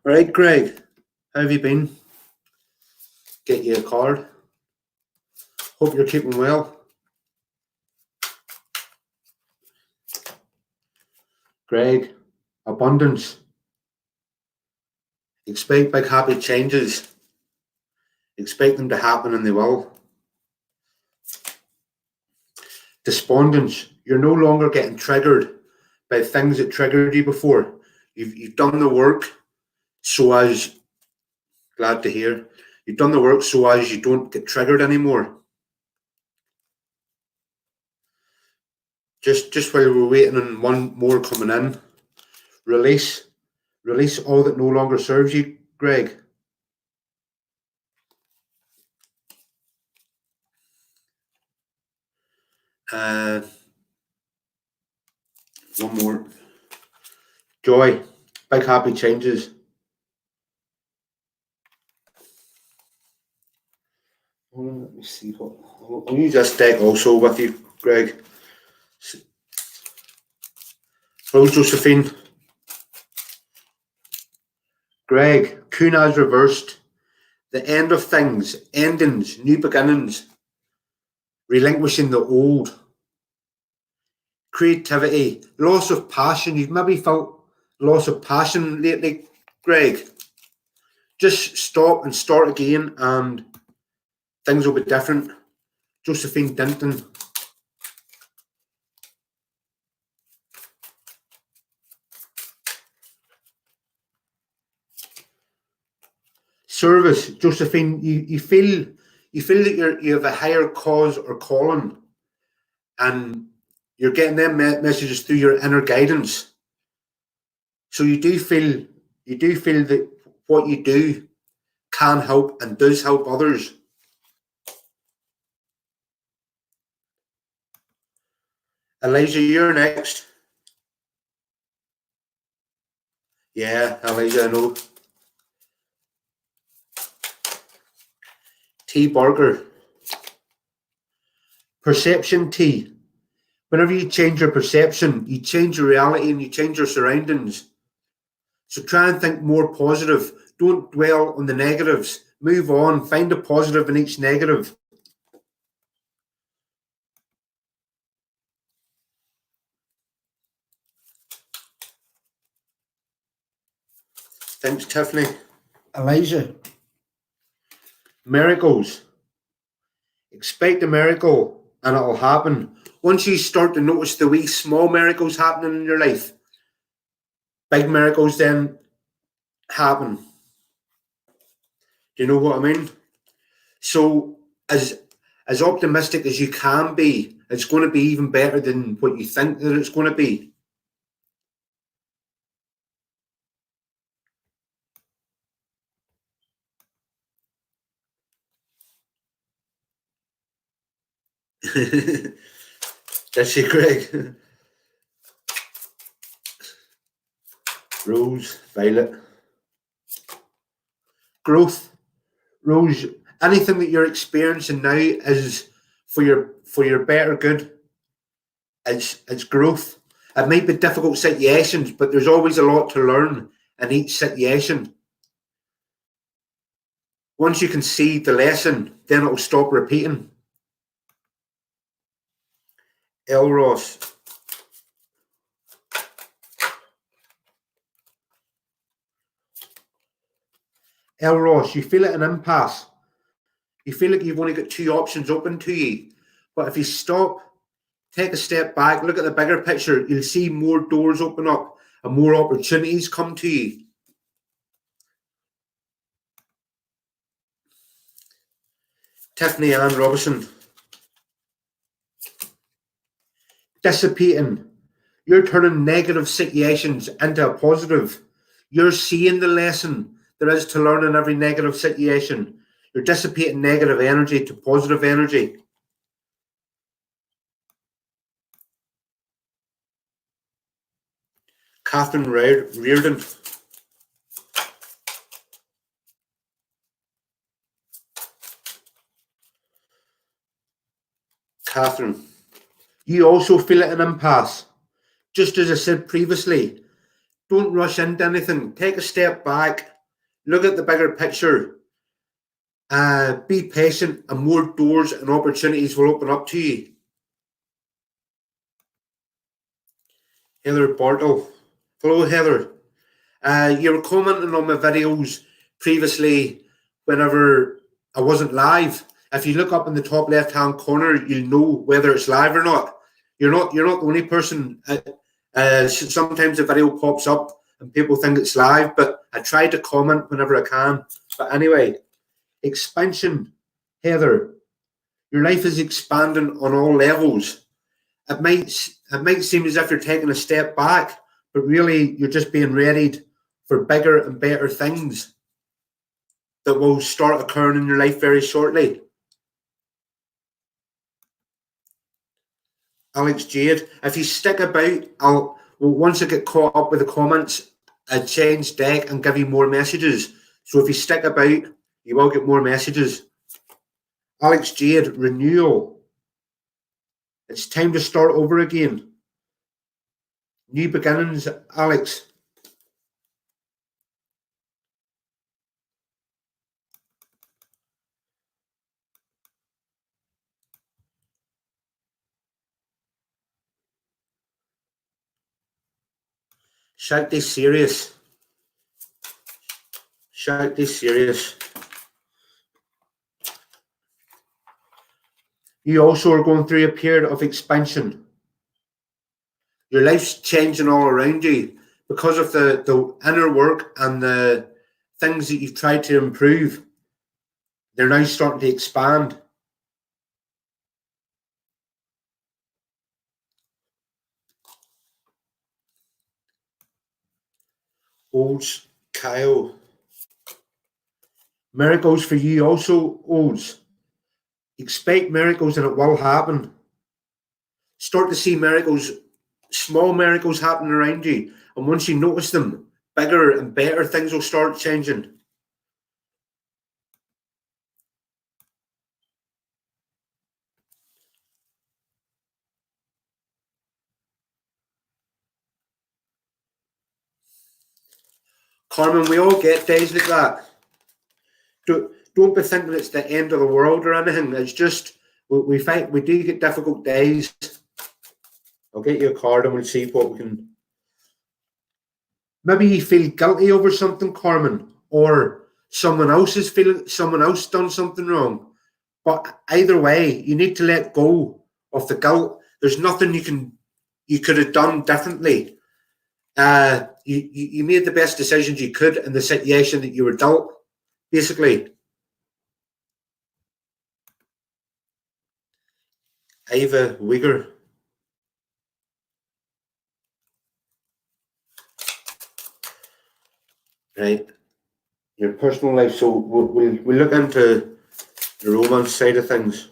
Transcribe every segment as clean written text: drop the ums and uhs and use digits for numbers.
All right, Greg, how have you been? Get you a card. Hope you're keeping well. Greg, abundance. Expect big happy changes. Expect them to happen and they will. Despondence. You're no longer getting triggered by things that triggered you before. You've done the work so as, glad to hear, you've done the work so as you don't get triggered anymore. Just while we're waiting on one more coming in, release all that no longer serves you, Greg. One more. Joy, big happy changes. Let me see what I'll use this deck also with you, Greg. Hello, Josephine. Greg, Kunaz reversed. The end of things, endings, new beginnings, relinquishing the old. Creativity, loss of passion. You've maybe felt loss of passion lately, Greg. Just stop and start again and things will be different. Josephine Denton. Service, Josephine, you feel that you have a higher cause or calling, and you're getting them messages through your inner guidance. So you do feel that what you do can help and does help others. Elijah, you're next. Yeah, Elijah, I know. T. Barker. Perception T. Whenever you change your perception, you change your reality and you change your surroundings. So try and think more positive. Don't dwell on the negatives. Move on. Find a positive in each negative. Thanks, Tiffany. Elijah. Miracles. Expect a miracle and it'll happen. Once you start to notice the wee small miracles happening in your life, big miracles then happen. Do you know what I mean? So as optimistic as you can be, it's going to be even better than what you think that it's going to be. That's it, Greg. Rose, Violet. Growth. Rose, anything that you're experiencing now is for your better good. It's growth. It might be difficult situations, but there's always a lot to learn in each situation. Once you can see the lesson, then it'll stop repeating. Elros. Elros, you feel at an impasse. You feel like you've only got two options open to you. But if you stop, take a step back, look at the bigger picture, you'll see more doors open up and more opportunities come to you. Tiffany Ann Robinson. Dissipating. You're turning negative situations into a positive. You're seeing the lesson there is to learn in every negative situation. You're dissipating negative energy to positive energy. Catherine Reardon. Catherine, you also feel at an impasse. Just as I said previously, don't rush into anything. Take a step back. Look at the bigger picture. Be patient, and more doors and opportunities will open up to you. Heather Bartle. Hello, Heather. You were commenting on my videos previously whenever I wasn't live. If you look up in the top left-hand corner, you'll know whether it's live or not. You're not the only person. Sometimes the video pops up and people think it's live, but I try to comment whenever I can. But anyway, expansion, Heather. Your life is expanding on all levels. It might seem as if you're taking a step back, but really you're just being readied for bigger and better things that will start occurring in your life very shortly. Alex Jade, if you stick about, once I get caught up with the comments, I change deck and give you more messages. So if you stick about, you will get more messages. Alex Jade, renewal. It's time to start over again. New beginnings, Alex. Shout this serious. Shout this serious. You also are going through a period of expansion. Your life's changing all around you because of the inner work and the things that you've tried to improve. They're now starting to expand. Olds, Kyle. Miracles for you also, Olds. Expect miracles and it will happen. Start to see miracles, small miracles happening around you. And once you notice them, bigger and better things will start changing. Carmen, we all get days like that. Don't be thinking it's the end of the world or anything. It's just we do get difficult days. I'll get you a card and we'll see what we can. Maybe you feel guilty over something, Carmen, or someone else done something wrong. But either way, you need to let go of the guilt. There's nothing you could have done differently. You made the best decisions you could in the situation that you were dealt, basically. Ava Wigger. Right. Your personal life. So we'll look into the romance side of things.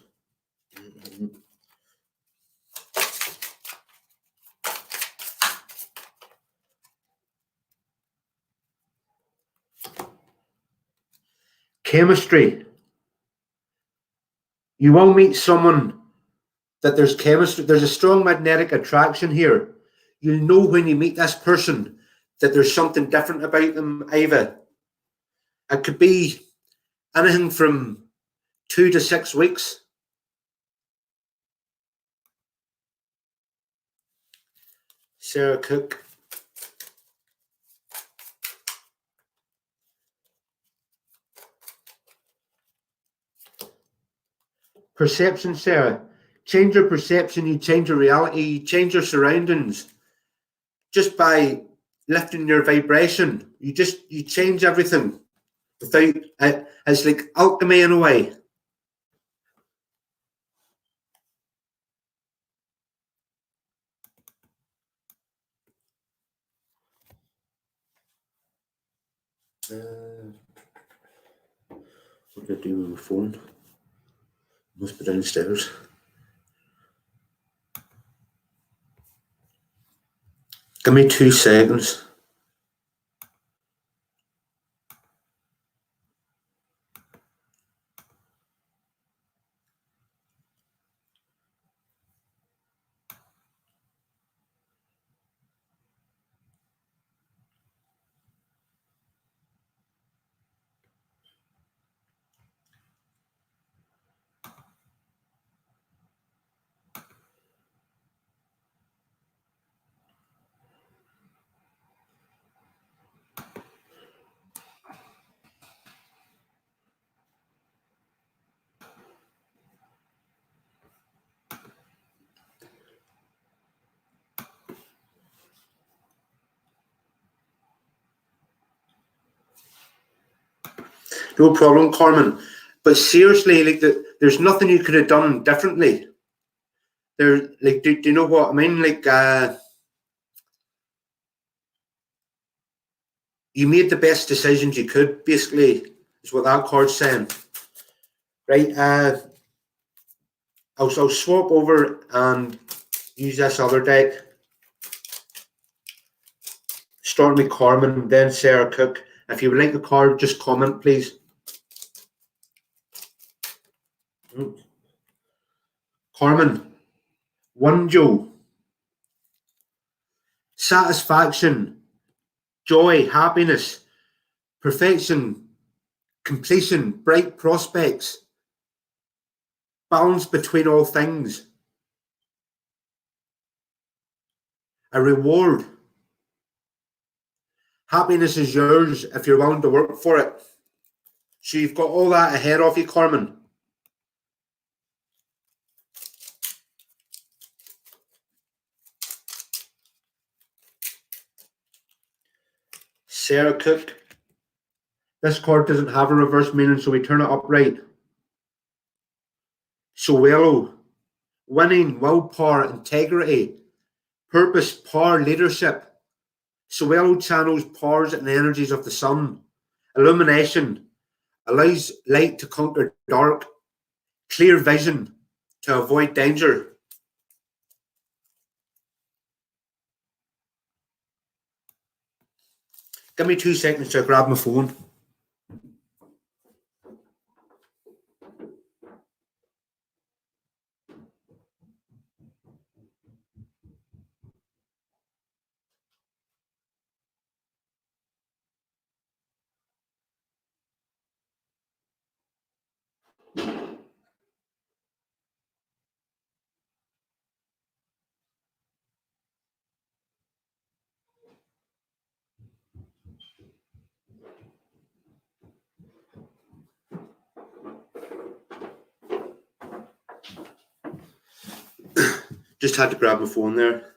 Chemistry. You will meet someone that there's chemistry, there's a strong magnetic attraction here. You'll know when you meet this person that there's something different about them, Ava. It could be anything from 2 to 6 weeks. Sarah Cook. Perception, Sarah. Change your perception, you change your reality, you change your surroundings. Just by lifting your vibration, you change everything. Without it's like alchemy in a way. What did I do with my phone? Must be downstairs. Give me 2 seconds. No problem, Carmen. But seriously, like there's nothing you could have done differently. There, like, do you know what I mean? Like, you made the best decisions you could. Basically, is what that card's saying. Right. I'll swap over and use this other deck. Start with Carmen, then Sarah Cook. If you would like a card, just comment, please. Carmen, Wonjo, satisfaction, joy, happiness, perfection, completion, bright prospects, balance between all things, a reward. Happiness is yours if you're willing to work for it. So you've got all that ahead of you, Carmen. Sarah Cook. This card doesn't have a reverse meaning, so we turn it upright. Suelo. Winning, willpower, integrity, purpose, power, leadership. Suelo channels powers and energies of the sun. Illumination. Allows light to conquer dark. Clear vision to avoid danger. Give me 2 seconds to grab my phone. Just had to grab my phone there.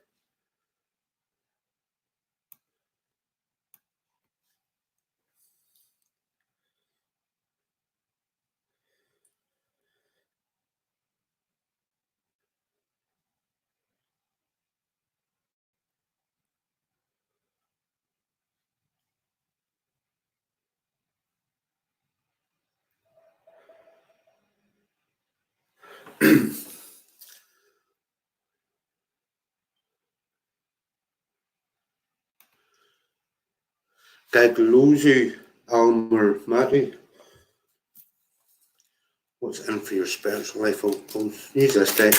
Gagluzu Almer Mati. What's in for your spiritual life? I'll use this deck.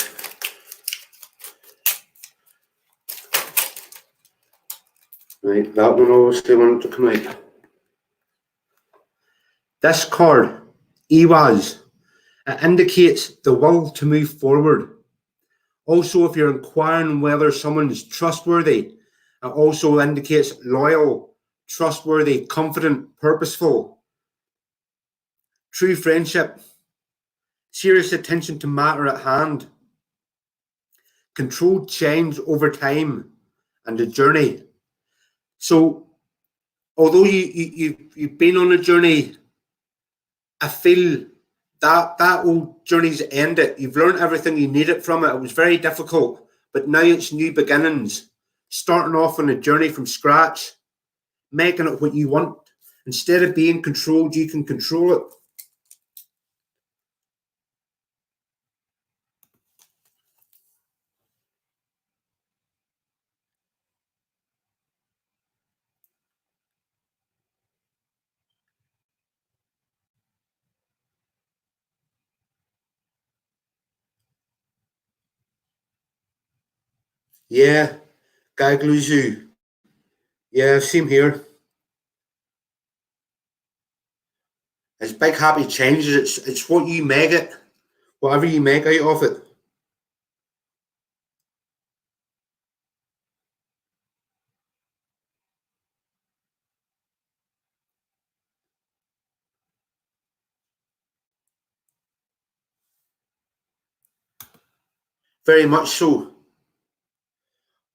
Right, that one obviously wanted to come out. This card, Iwaz, it indicates the will to move forward. Also, if you're inquiring whether someone's trustworthy, it also indicates loyal, trustworthy, confident, purposeful. True friendship, serious attention to matter at hand, controlled change over time, and a journey. So, although you've been on a journey, I feel that old journey's ended. You've learned everything you needed from it. It was very difficult, but now it's new beginnings. Starting off on a journey from scratch, making it what you want. Instead of being controlled, you can control it. Yeah, Gagluzu. Yeah, same here. It's big happy changes. It's what you make it, whatever you make out of it. Very much so.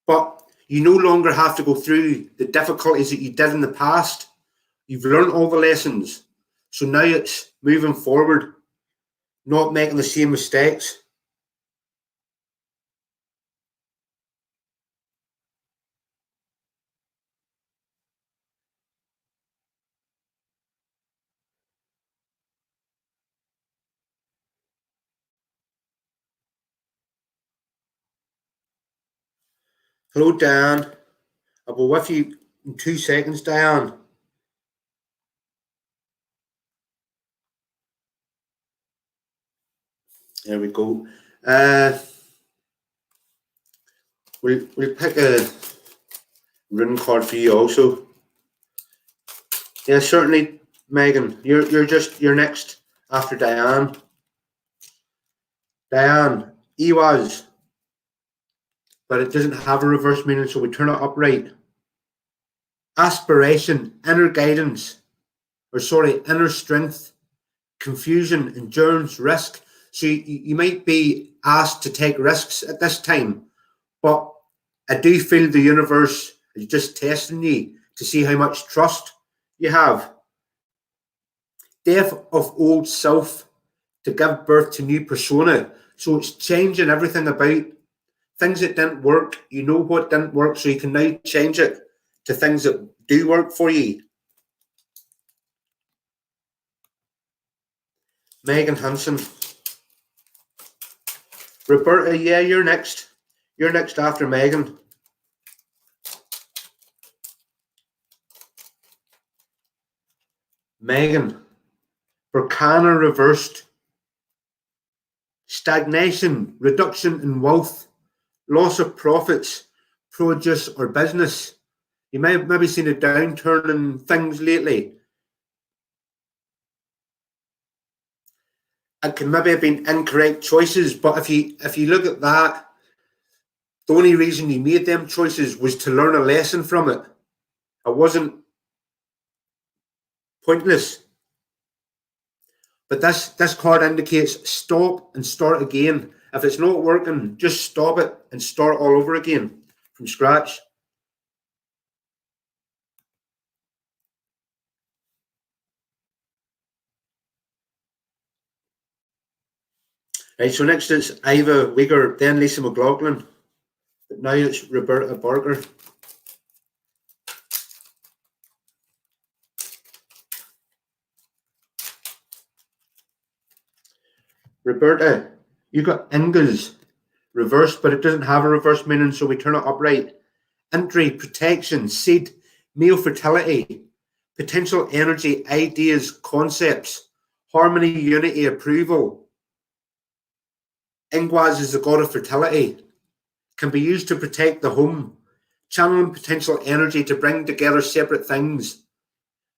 But you no longer have to go through the difficulties that you did in the past. You've learned all the lessons. So now it's moving forward, not making the same mistakes. Hello, Diane. I'll be with you in 2 seconds, Diane. There we go. We'll pick a rune card for you also. Yeah, certainly, Megan. You're next after Diane. Diane, Ewaz, but it doesn't have a reverse meaning, so we turn it upright. Aspiration, inner guidance, inner strength, confusion, endurance, risk. So you might be asked to take risks at this time, but I do feel the universe is just testing you to see how much trust you have. Death of old self to give birth to new persona. So it's changing everything about things that didn't work. You know what didn't work, so you can now change it to things that do work for you. Megan Hansen. Roberta, yeah, you're next. You're next after Megan. Megan. Berkana reversed. Stagnation, reduction in wealth, loss of profits, produce or business. You may have maybe seen a downturn in things lately. It can maybe have been incorrect choices, but if you look at that, the only reason you made them choices was to learn a lesson from it. It wasn't pointless. But this card indicates stop and start again. If it's not working, just stop it and start all over again from scratch. Right, so next it's Iva Wigger, then Lisa McLaughlin. But now it's Roberta Barker. Roberta, you got Ingas reversed, but it doesn't have a reverse meaning, so we turn it upright. Entry, protection, seed, male fertility, potential energy, ideas, concepts, harmony, unity, approval. Ingwaz is the god of fertility, can be used to protect the home, channeling potential energy to bring together separate things.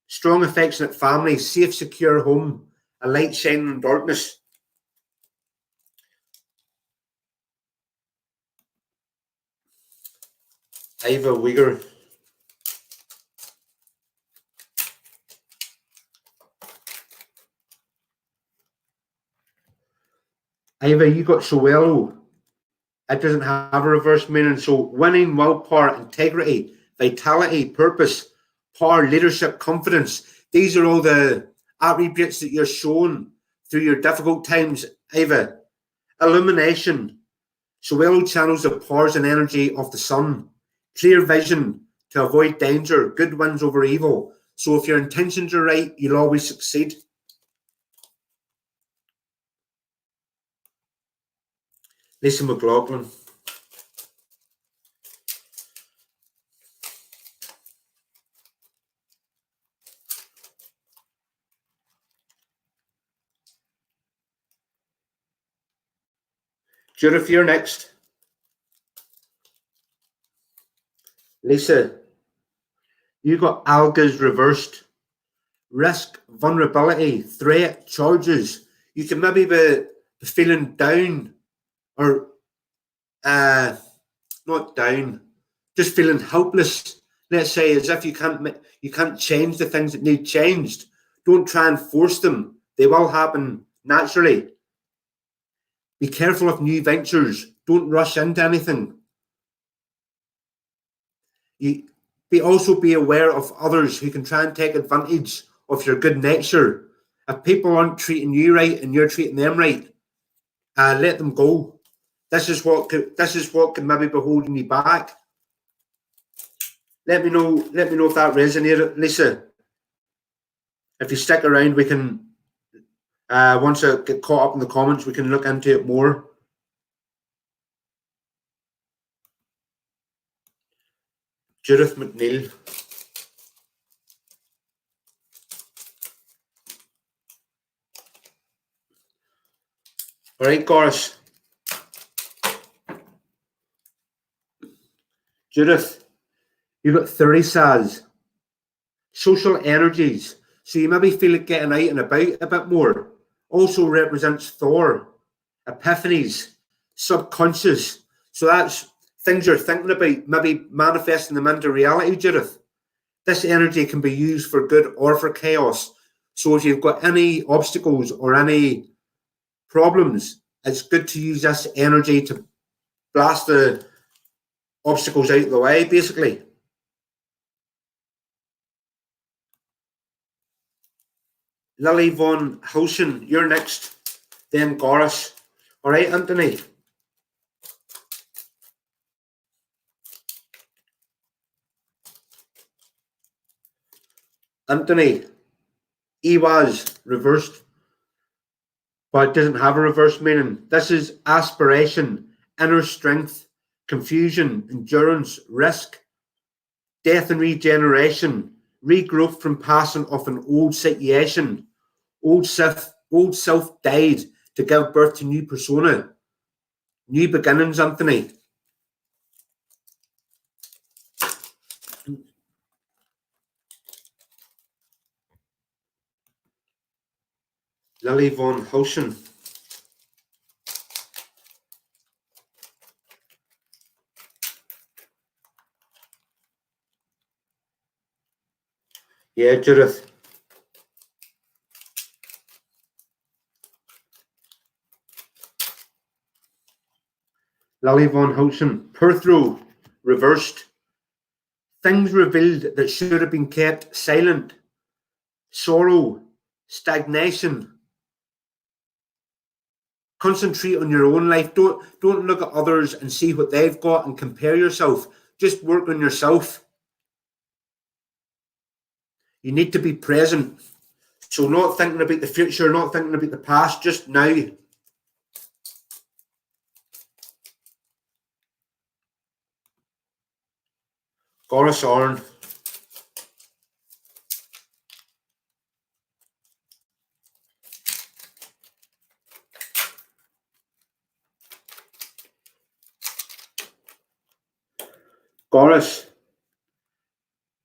Strong, affectionate family, safe, secure home, a light shining in darkness. Iva Wigger. Iva, you got Soelo. It doesn't have a reverse meaning. So winning, willpower, integrity, vitality, purpose, power, leadership, confidence. These are all the attributes that you're shown through your difficult times, Iva. Illumination. Soelo channels the powers and energy of the sun. Clear vision to avoid danger. Good wins over evil. So if your intentions are right, you'll always succeed. Lisa McLaughlin. Judith, you're next. Lisa, you got Alga's reversed. Risk, vulnerability, threat, charges. You can maybe be feeling down or not down, just feeling helpless. Let's say as if you can't change the things that need changed. Don't try and force them. They will happen naturally. Be careful of new ventures. Don't rush into anything. You also be aware of others who can try and take advantage of your good nature. If people aren't treating you right and you're treating them right, let them go. This is what can maybe be holding you back. Let me know if that resonated, Lisa. If you stick around, we can once I get caught up in the comments, we can look into it more. Judith McNeil. All right, Goris. Judith, you've got 30 SAs. Social energies. So you maybe feel like getting out and about a bit more. Also represents Thor. Epiphanies. Subconscious. So that's things you're thinking about, maybe manifesting them into reality, Judith. This energy can be used for good or for chaos. So if you've got any obstacles or any problems, it's good to use this energy to blast the obstacles out of the way, basically. Lily Von Housen, you're next. Then Goris. All right, Anthony. Anthony, Ewaz, reversed, but it doesn't have a reverse meaning. This is aspiration, inner strength, confusion, endurance, risk, death and regeneration, regrowth from passing off an old situation. Old self died to give birth to new persona. New beginnings, Anthony. Lily Von Housen. Yeah, Judith. Lily Von Housen. Perthrow, reversed. Things revealed that should have been kept silent. Sorrow, stagnation. Concentrate on your own life. Don't look at others and see what they've got and compare yourself. Just work on yourself. You need to be present. So not thinking about the future, not thinking about the past, just now. Goris Arn. Goris.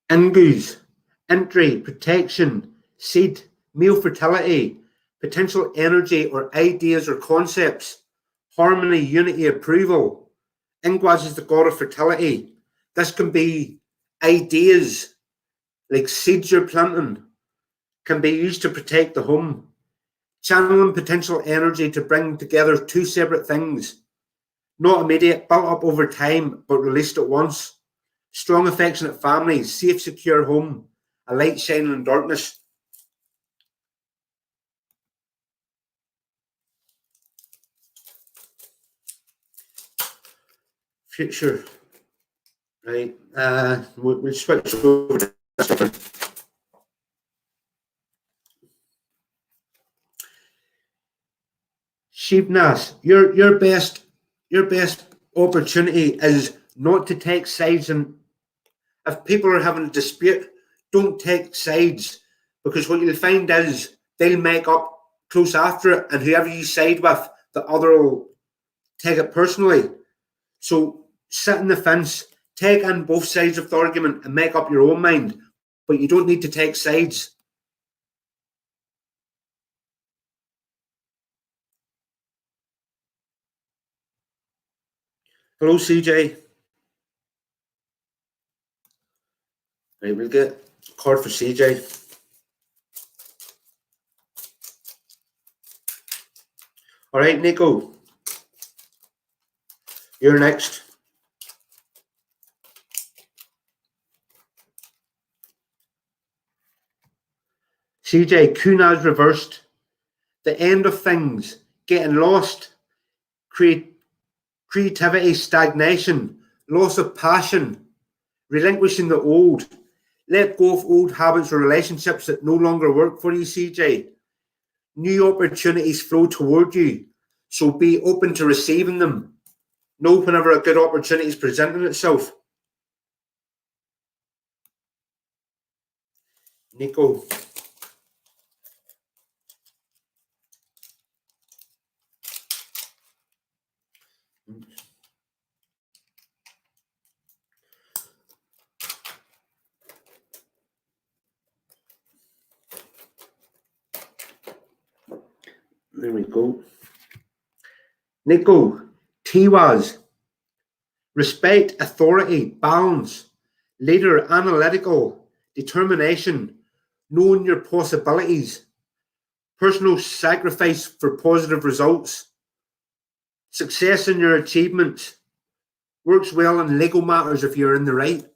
Ingus. Entry. Protection. Seed. Male fertility. Potential energy or ideas or concepts. Harmony, unity, approval. Ingwaz is the god of fertility. This can be ideas like seeds you're planting, can be used to protect the home. Channeling potential energy to bring together two separate things. Not immediate, built up over time, but released at once. Strong, affectionate family, safe, secure home, a light shining in darkness. Future. Right. We'll switch over to this one. Shivnas, your best opportunity is not to take sides, and if people are having a dispute, don't take sides, because what you'll find is they'll make up close after it, and whoever you side with, the other will take it personally. So sit in the fence, take in both sides of the argument and make up your own mind, but you don't need to take sides. Hello, CJ. Right, we'll get a card for CJ. All right, Nico. You're next. CJ, Kunaz reversed. The end of things, getting lost, creativity, stagnation, loss of passion, relinquishing the old. Let go of old habits or relationships that no longer work for you, CJ. New opportunities flow toward you, so be open to receiving them. Know whenever a good opportunity is presenting itself. Nico. There we go. Nico, Tiwaz. Respect, authority, balance, leader, analytical, determination, knowing your possibilities, personal sacrifice for positive results, success in your achievements, works well in legal matters if you're in the right.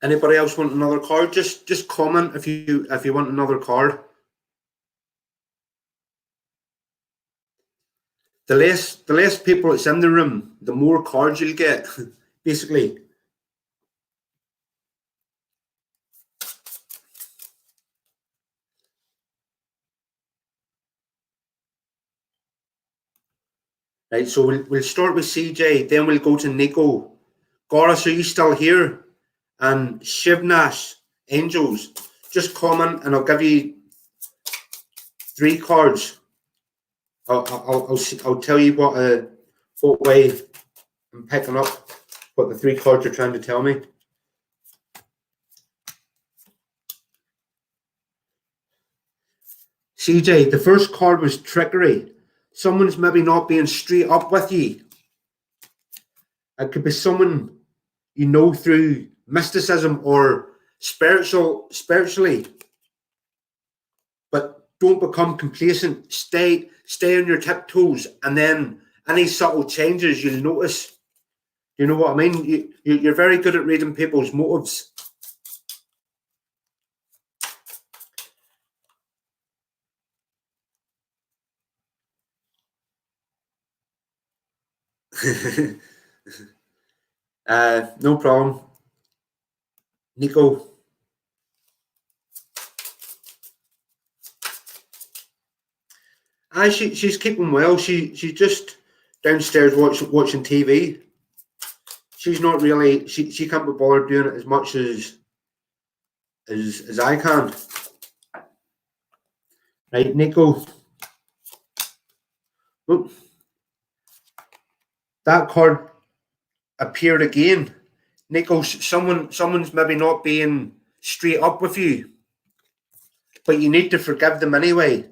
Anybody else want another card? Just comment if you want another card. The less people that's in the room, the more cards you'll get, basically. Right, so we'll start with CJ, then we'll go to Nico. Goris, are you still here? And Shivnash, Angels, just comment and I'll give you 3 cards. I'll tell you what way I'm picking up, what the 3 cards are trying to tell me. CJ, the first card was trickery. Someone's maybe not being straight up with you. It could be someone you know through mysticism or spiritually. But don't become complacent. Stay on your tiptoes, and then any subtle changes you'll notice. You know what I mean? You're very good at reading people's motives. No problem. Nico. She's keeping well. She's just downstairs watching TV. She's not really. She can't be bothered doing it as much as I can. Right, Nico. Look, that card appeared again. Nico, someone's maybe not being straight up with you, but you need to forgive them anyway.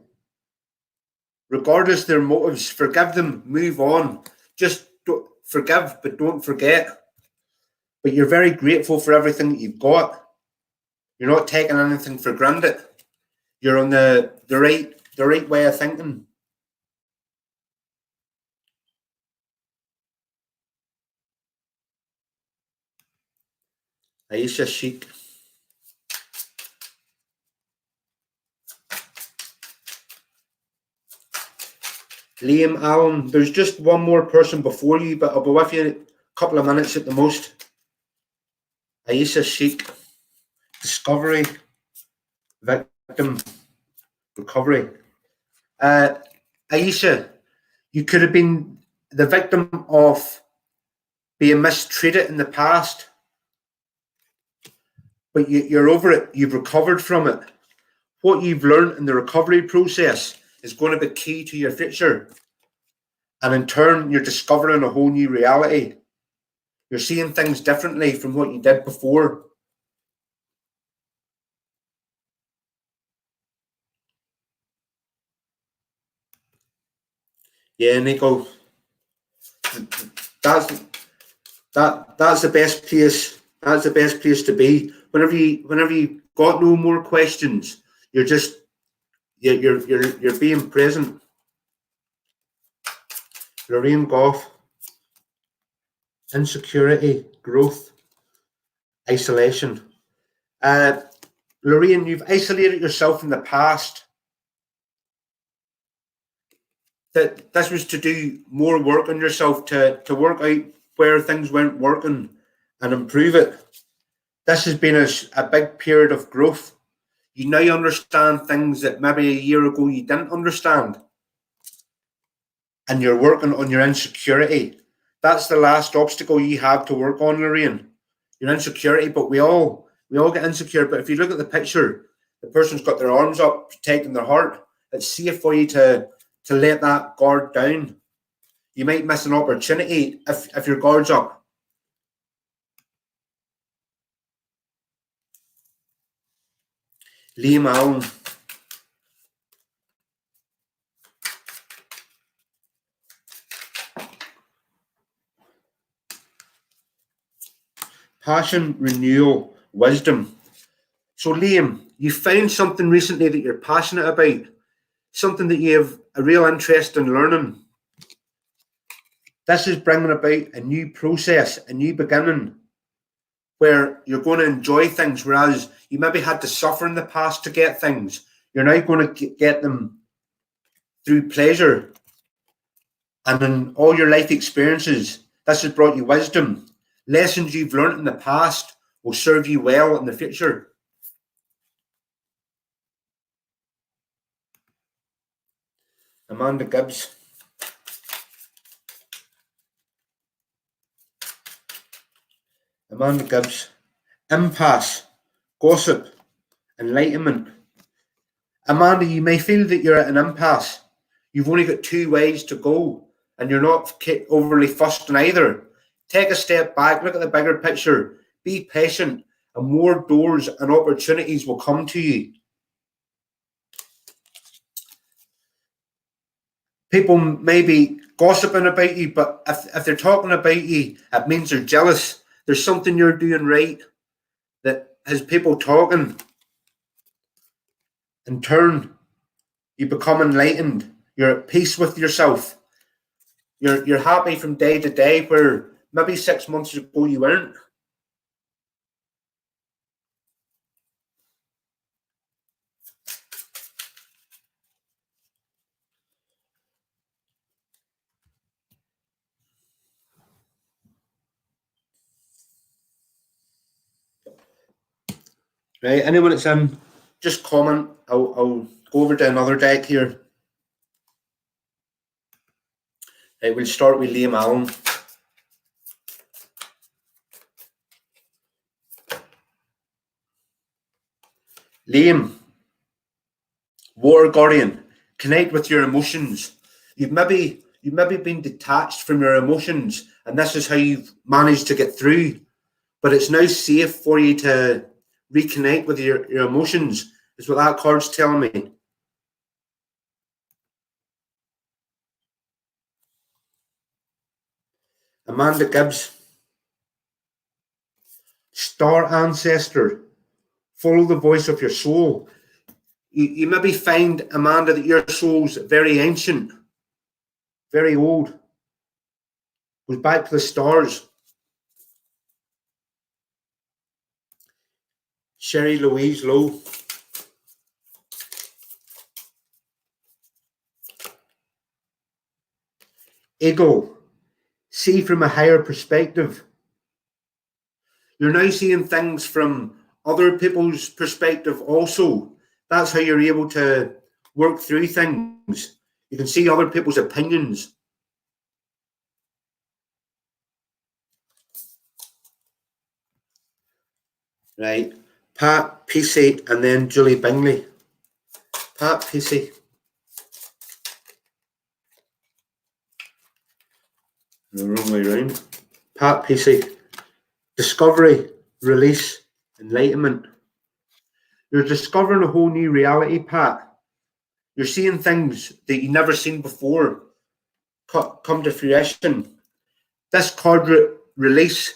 Regardless of their motives, forgive them, move on. Just forgive, but don't forget. But you're very grateful for everything that you've got. You're not taking anything for granted. You're on the right way of thinking. Aisha Sheikh. Liam Allen. There's just one more person before you, but I'll be with you in a couple of minutes at the most. Aisha Sheikh. Discovery. Victim. Recovery. Aisha, you could have been the victim of being mistreated in the past, but you're over it. You've recovered from it. What you've learned in the recovery process is going to be key to your future. And in turn, you're discovering a whole new reality. You're seeing things differently from what you did before. Yeah, Nico. That's that's the best place. That's the best place to be. Whenever you got no more questions, you're just you're being present. Lorraine Goff. Insecurity, growth, isolation. Lorraine, you've isolated yourself in the past. That this was to do more work on yourself, to work out where things weren't working and improve it. This has been a big period of growth. You now understand things that maybe a year ago you didn't understand. And you're working on your insecurity. That's the last obstacle you have to work on, Lorraine. Your insecurity, but we all get insecure. But if you look at the picture, the person's got their arms up, protecting their heart. It's safe for you to let that guard down. You might miss an opportunity if your guard's up. Liam Allen. Passion, renewal, wisdom. So Liam, you found something recently that you're passionate about, something that you have a real interest in learning. This is bringing about a new process, a new beginning, where you're going to enjoy things, whereas you maybe had to suffer in the past to get things. You're now going to get them through pleasure. And in all your life experiences, this has brought you wisdom. Lessons you've learned in the past will serve you well in the future. Amanda Gibbs. Amanda Gibbs. Impasse, gossip, enlightenment. Amanda, you may feel that you're at an impasse. You've only got 2 ways to go, and you're not overly fussed in either. Take a step back, look at the bigger picture, be patient, and more doors and opportunities will come to you. People may be gossiping about you, but if they're talking about you, it means they're jealous. There's something you're doing right that has people talking. In turn, you become enlightened. You're at peace with yourself. You're happy from day to day, where maybe 6 months ago you weren't. Right, anyone that's in, just comment. I'll go over to another deck here. Right, we'll start with Liam Allen. Liam, War Guardian, connect with your emotions. You've maybe been detached from your emotions, and this is how you've managed to get through. But it's now safe for you to reconnect with your emotions, is what that card's telling me. Amanda Gibbs, Star Ancestor, follow the voice of your soul. You maybe find, Amanda, that your soul's very ancient, very old, goes back to the stars. Sherry Louise Lowe. Ego, see from a higher perspective. You're now seeing things from other people's perspective also. That's how you're able to work through things. You can see other people's opinions. Right. Pat Peacey and then Julie Bingley. Pat Peacey. The wrong way around. Pat Peacey. Discovery, release, enlightenment. You're discovering a whole new reality, Pat. You're seeing things that you've never seen before. come to fruition. This card release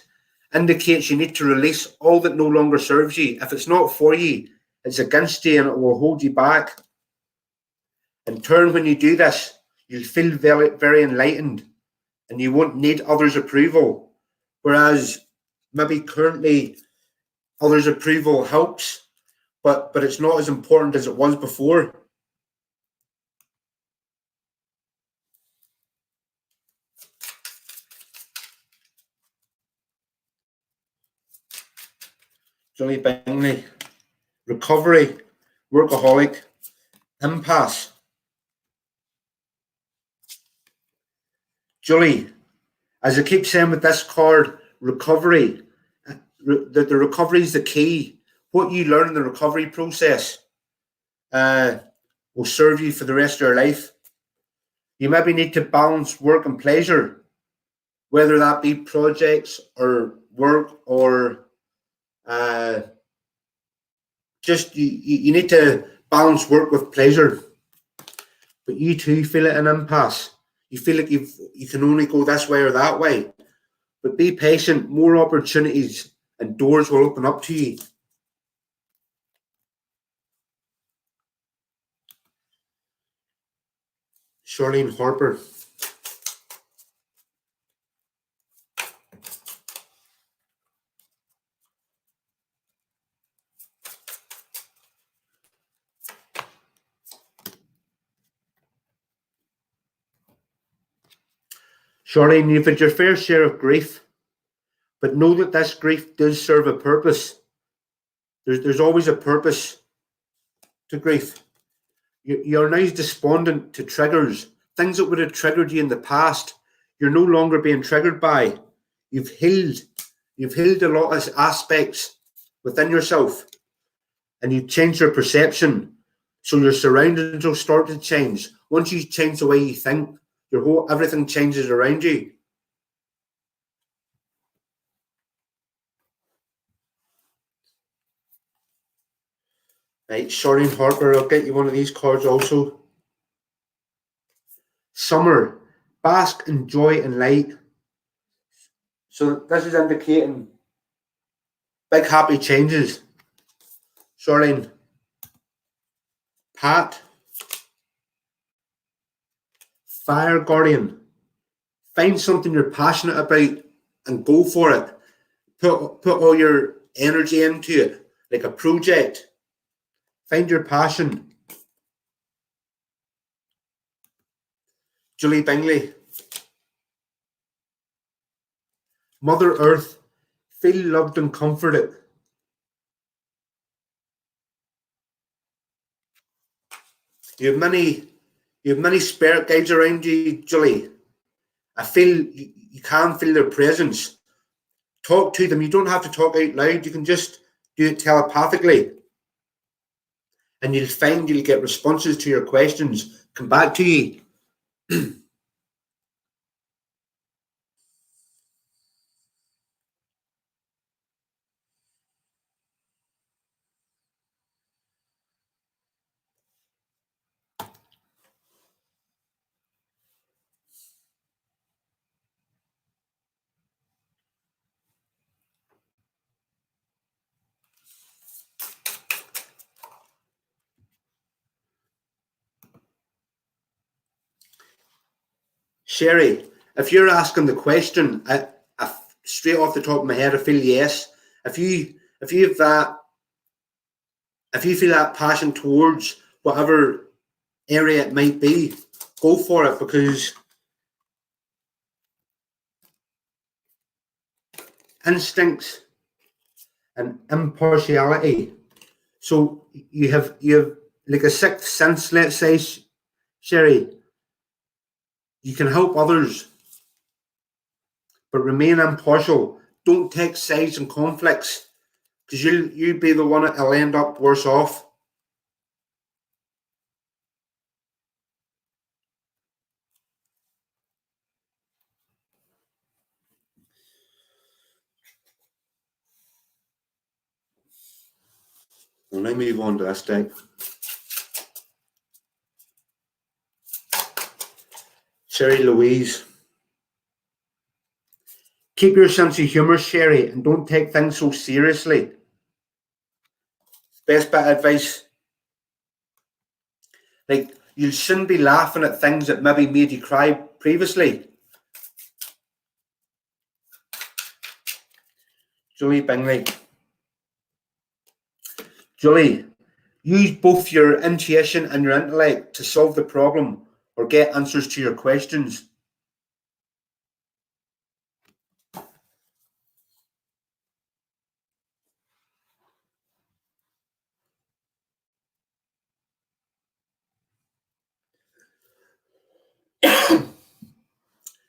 indicates you need to release all that no longer serves you. If it's not for you, it's against you and it will hold you back. In turn, when you do this, you'll feel very, very enlightened and you won't need others' approval. Whereas maybe currently others' approval helps, but it's not as important as it was before. Johnny Bingley, recovery, workaholic, impasse. Julie, as I keep saying with this card, recovery, the recovery is the key. What you learn in the recovery process will serve you for the rest of your life. You maybe need to balance work and pleasure, whether that be projects or work or just you need to balance work with pleasure. But you too feel it an impasse. You feel like you can only go this way or that way. But be patient. More opportunities and doors will open up to you. Charlene Harper. Charlene, you've had your fair share of grief, but know that this grief does serve a purpose. There's always a purpose to grief. You're now despondent to triggers, things that would have triggered you in the past. You're no longer being triggered by. You've healed a lot of aspects within yourself, and you've changed your perception. So your surroundings will start to change. Once you change the way you think, everything changes around you. Right, Charlene Harper, I'll get you one of these cards also. Summer, bask in joy and light. So this is indicating big happy changes. Charlene. Pat. Fire Guardian. Find something you're passionate about and go for it. Put all your energy into it, like a project. Find your passion. Julie Bingley. Mother Earth. Feel loved and comforted. You have many spirit guides around you, Julie. I feel you can feel their presence. Talk to them. You don't have to talk out loud. You can just do it telepathically. And you'll find you'll get responses to your questions come back to you. Sherry, if you're asking the question, I straight off the top of my head, I feel yes. If you have that, if you feel that passion towards whatever area it might be, go for it, because instincts and impartiality. So you have like a sixth sense, let's say, Sherry. You can help others, but remain impartial. Don't take sides in conflicts, because you'll be the one that'll end up worse off. Well, let me move on to this deck. Sherry Louise. Keep your sense of humour, Sherry, and don't take things so seriously. Best bit of advice. Like, you shouldn't be laughing at things that maybe made you cry previously. Julie Bingley. Julie, use both your intuition and your intellect to solve the problem or get answers to your questions.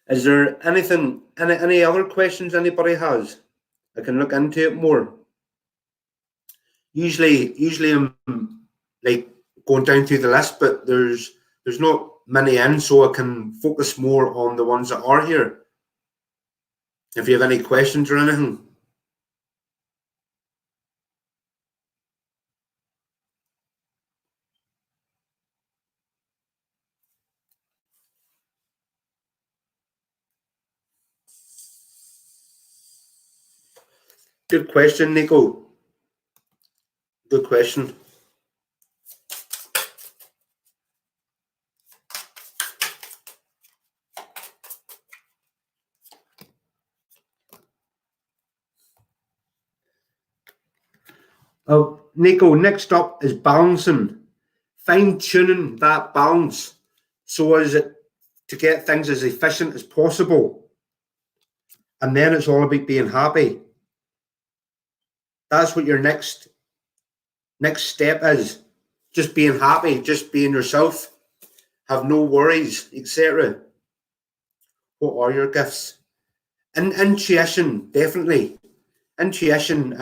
Is there any other questions anybody has? I can look into it more. Usually I'm like going down through the list, but there's not many in, so I can focus more on the ones that are here. If you have any questions or anything. Good question, Nico. Good question. Oh, Nico, next up is balancing. Fine-tuning that balance so as it to get things as efficient as possible. And then it's all about being happy. That's what your next step is. Just being happy, just being yourself. Have no worries, etc. What are your gifts? Intuition, definitely. Intuition.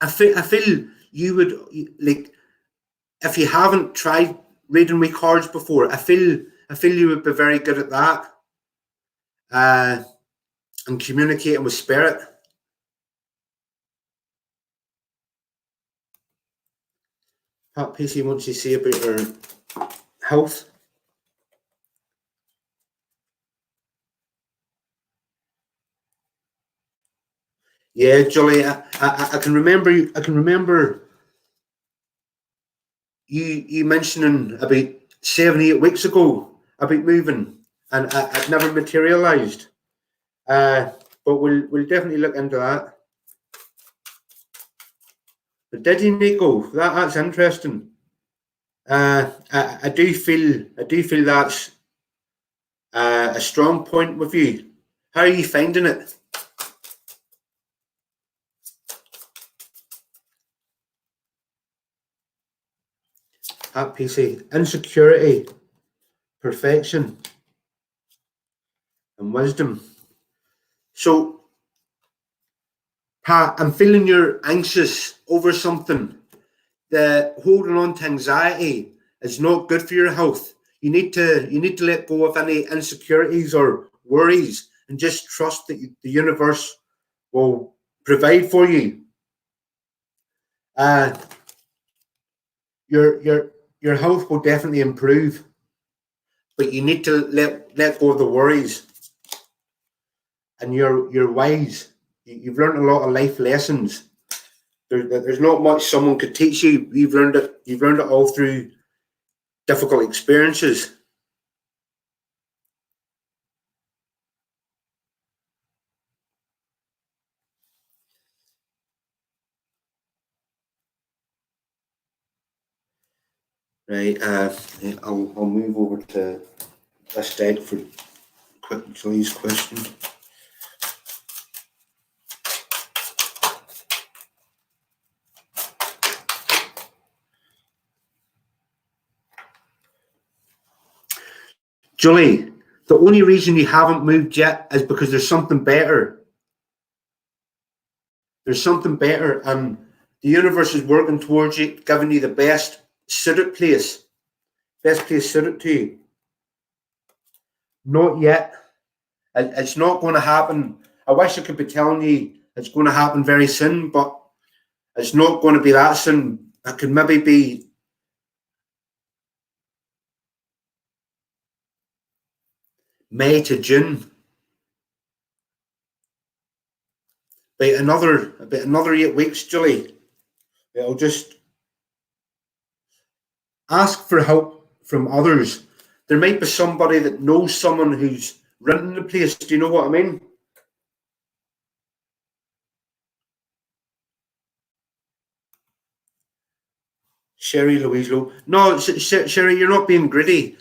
I feel you would like if you haven't tried reading with cards before. I feel you would be very good at that. And communicating with spirit. Pat PC wants to say about her health. Yeah, Julie, I can remember. I can remember you mentioning about 7-8 weeks ago about moving, and it never materialised. But we'll definitely look into that. But did you, Nico? That's interesting. I do feel that's a strong point with you. How are you finding it? At PC, insecurity, perfection, and wisdom. So, Pat, I'm feeling you're anxious over something. The holding on to anxiety is not good for your health. You need to let go of any insecurities or worries and just trust that the universe will provide for you. Your health will definitely improve, but you need to let go of the worries. And you're wise. You've learned a lot of life lessons. There's not much someone could teach you. You've learned it all through difficult experiences. Right. I'll move over to this deck for quick Julie's question. Julie, the only reason you haven't moved yet is because there's something better. There's something better, and the universe is working towards you, giving you the best place suited to you. Not yet. It's not going to happen. I wish I could be telling you it's going to happen very soon, but it's not going to be that soon. It could maybe be May to June. About another 8 weeks, Julie. It'll just ask for help from others. There might be somebody that knows someone who's renting the place. Do you know what I mean? Sherry Louise Lowe. No, Sherry, you're not being greedy.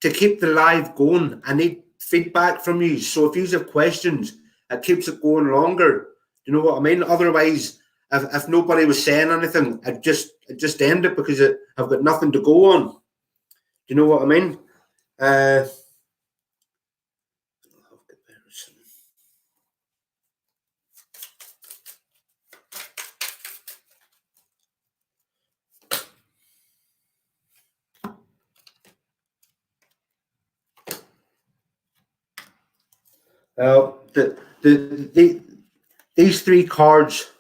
To keep the live going, I need feedback from you. So if you have questions, it keeps it going longer. You know what I mean? Otherwise, if nobody was saying anything, I'd just end it because I've got nothing to go on. Do you know what I mean? These three cards.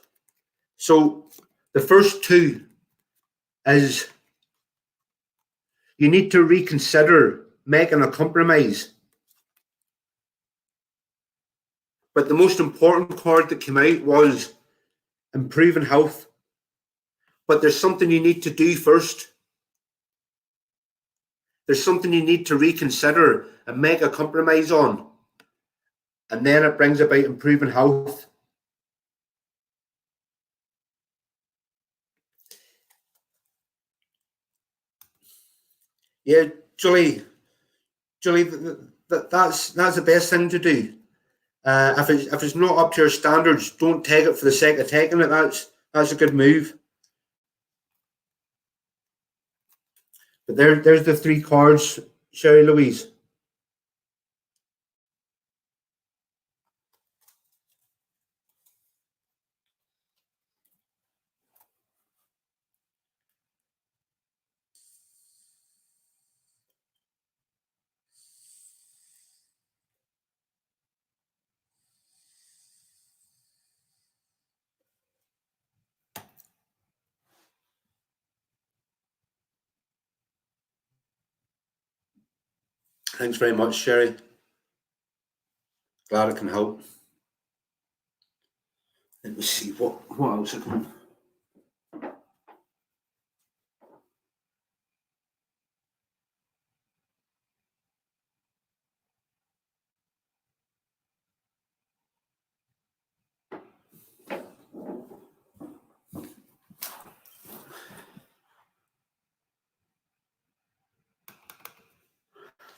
So the first two is you need to reconsider making a compromise. But the most important card that came out was improving health. But there's something you need to do first. There's something you need to reconsider and make a compromise on. And then it brings about improving health. Yeah, Julie, that's the best thing to do. If it's not up to your standards, don't take it for the sake of taking it. That's a good move. But there's the three cards, Sherry Louise. Thanks very much, Sherry. Glad I can help. Let me see what else I can.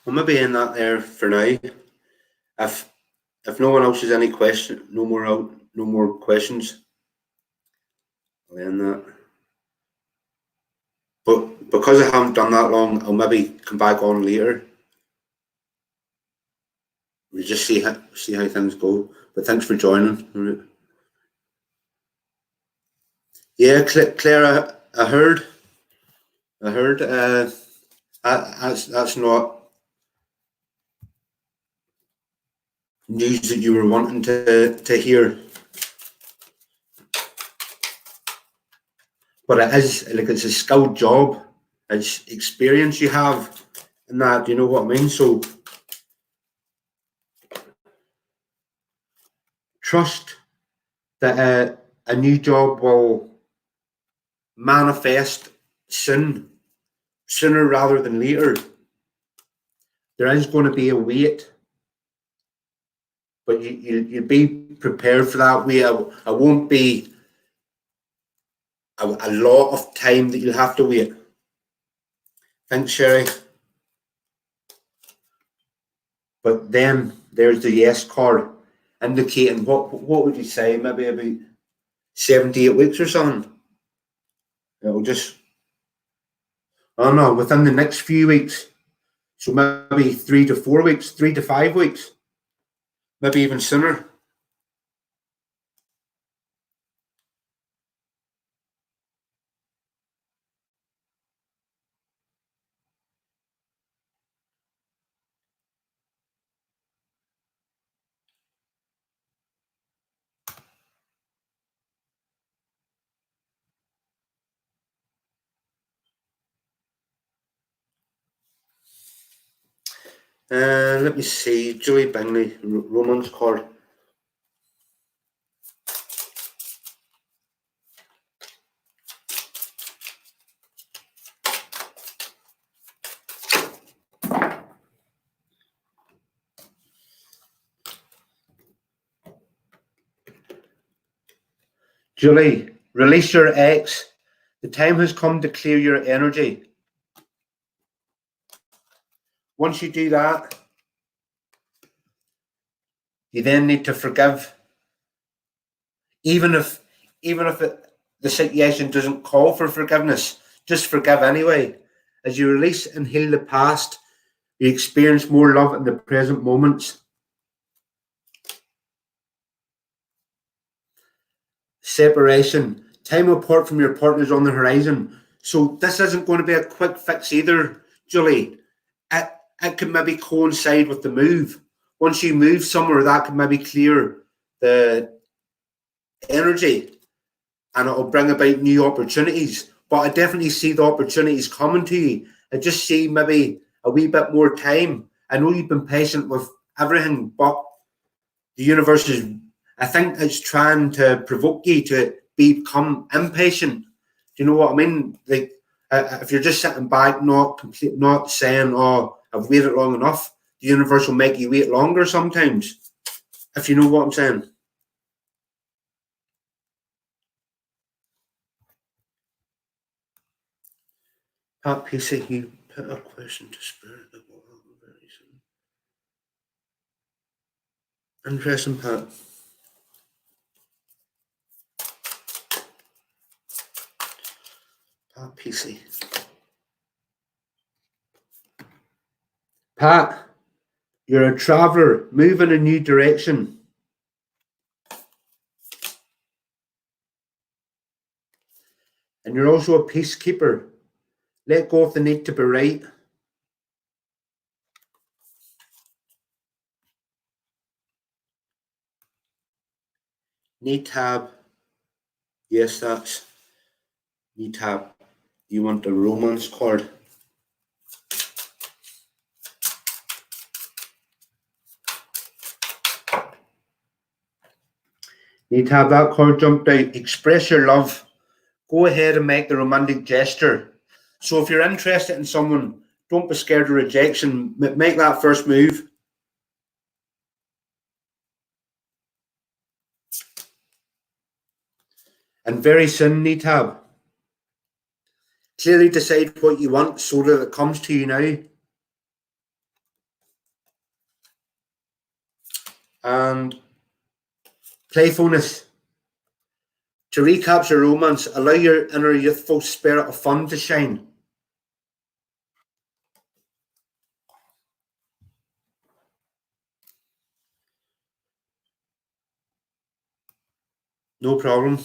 I'll maybe end that there for now. If no one else has any no more questions, I'll end that. But because I haven't done that long, I'll maybe come back on later. We just see how things go. But thanks for joining. Yeah, Claire, I heard. That's not news that you were wanting to hear. But it is like it's a skilled job. It's experience you have in that. Do you know what I mean? So trust that a new job will manifest sooner rather than later. There is going to be a wait, but you'll be prepared for that wait. I won't be a lot of time that you'll have to wait. Thanks, Sherry. But then there's the yes card indicating what would you say? Maybe about 78 weeks or something. It'll just, I don't know, within the next few weeks. So maybe 3 to 4 weeks, 3 to 5 weeks, maybe even sooner. Let me see. Julie Bingley, romance card. Julie, release your ex. The time has come to clear your energy. Once you do that, you then need to forgive, even if the situation doesn't call for forgiveness. Just forgive anyway. As you release and heal the past, you experience more love in the present moments. Separation, time apart from your partners on the horizon. So this isn't going to be a quick fix either, Julie. It could maybe coincide with the move. Once you move somewhere, that could maybe clear the energy and it'll bring about new opportunities. But I definitely see the opportunities coming to you. I just see maybe a wee bit more time. I know you've been patient with everything, but the universe is, I think it's trying to provoke you to become impatient. Do you know what I mean? Like, if you're just sitting back, not saying, "Oh, I've waited long enough," the universe will make you wait longer sometimes. If you know what I'm saying. Pat Pacey, you put a question to spirit that will happen very soon. Interesting, Pat. Pat Pacey. Pat, you're a traveller, move in a new direction. And you're also a peacekeeper. Let go of the need to be right. Need tab. Yes, that's need tab. You want the romance card. Need to have that card jumped out. Express your love. Go ahead and make the romantic gesture. So if you're interested in someone, don't be scared of rejection. Make that first move. And very soon, Nitab, clearly decide what you want so that it comes to you now. And playfulness. To recapture romance, allow your inner youthful spirit of fun to shine. No problem.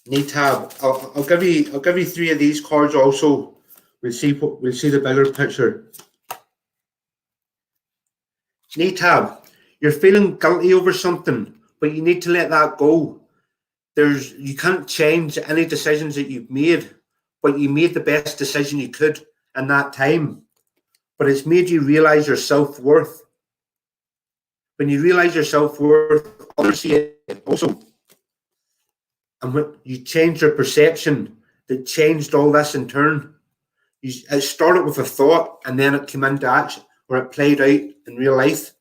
Nitab, I'll give you three of these cards also. We'll see the bigger picture. Nitab, you're feeling guilty over something, but you need to let that go. You can't change any decisions that you've made, but you made the best decision you could in that time. But it's made you realize your self-worth. When you realize your self-worth, others see it also. And when you change your perception, that changed all this in turn. It started with a thought and then it came into action, or it played out in real life.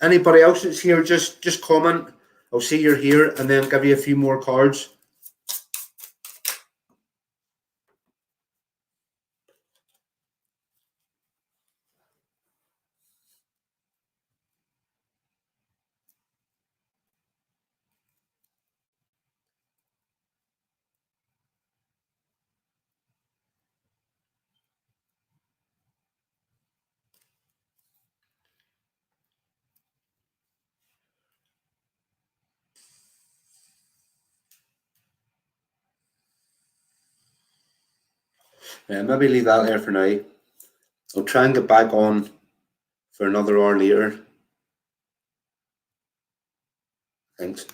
Anybody else that's here, just comment. I'll see you're here and then give you a few more cards. Maybe leave that there for now. I'll try and get back on for another hour later. Thanks.